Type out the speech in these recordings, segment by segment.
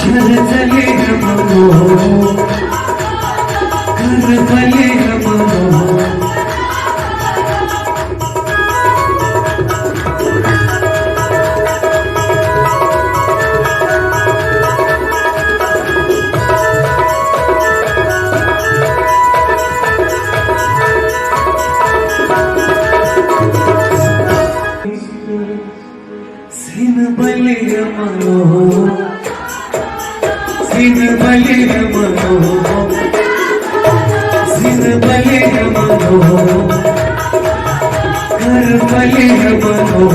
झलझले हमको घर भले हमको सिन भले हमको सिन भले हमको सिन भले हमको घर भले हमको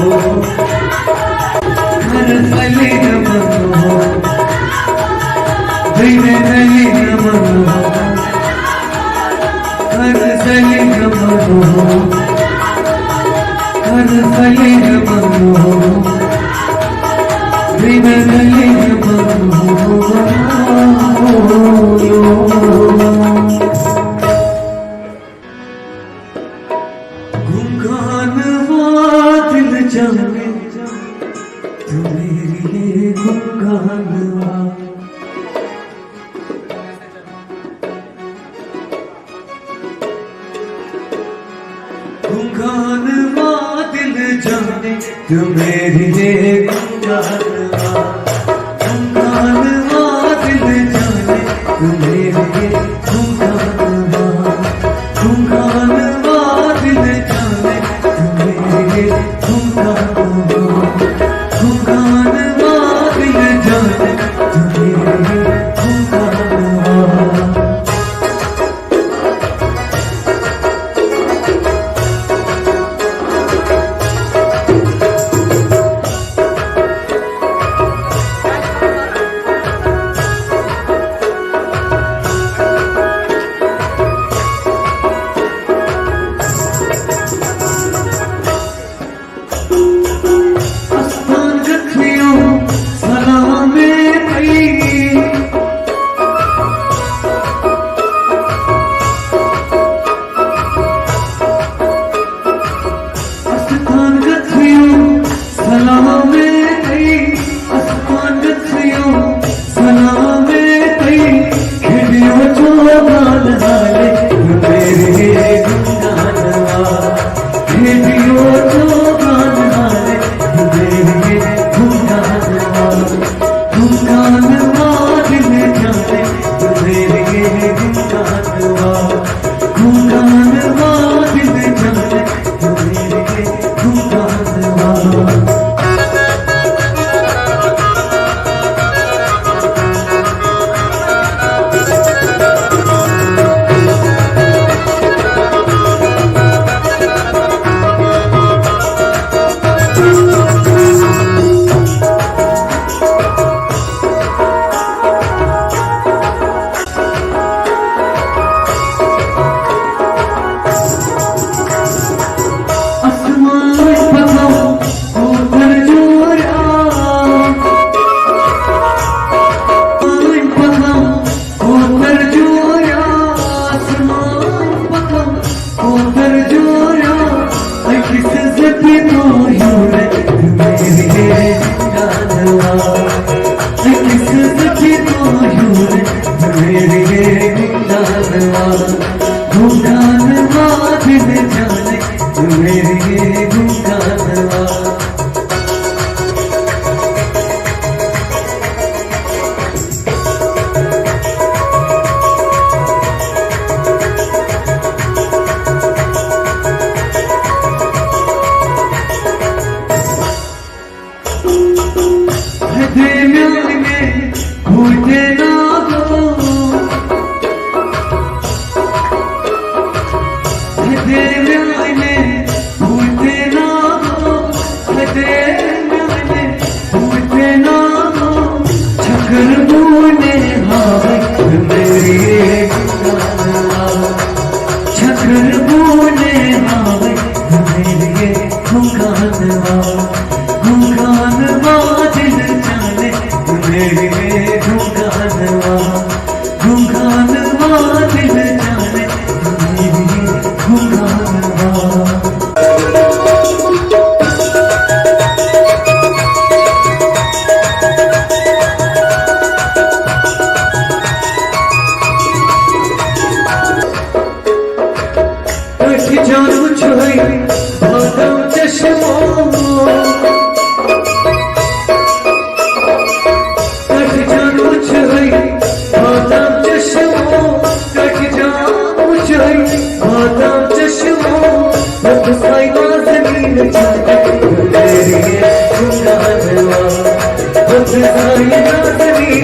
घर भले हमको दिन भले हमको घर भले हमको घर भले हमको दिन भले हमको गुंगान दिल जाने तू मेरे लिए गुंगान गुंगान दिल जाने तू मेरे लिए गुंगान गुंगान दिल जाने तू मेरे लिए गुंगान गुंगान दिल जाने तू मेरे लिए गुंगान गुंगान दिल जाने तू मेरे लिए गुंगान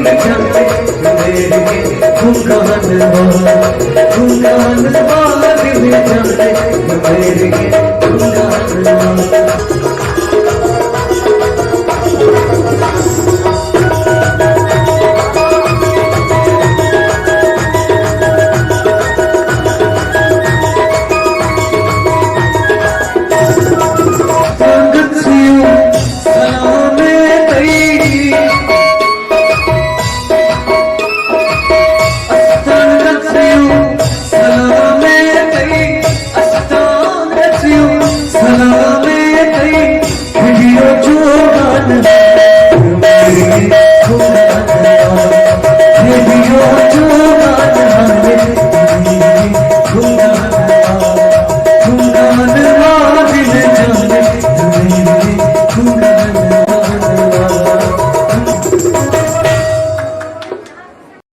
जाने मेरे गुनगान दिल जाने मेरे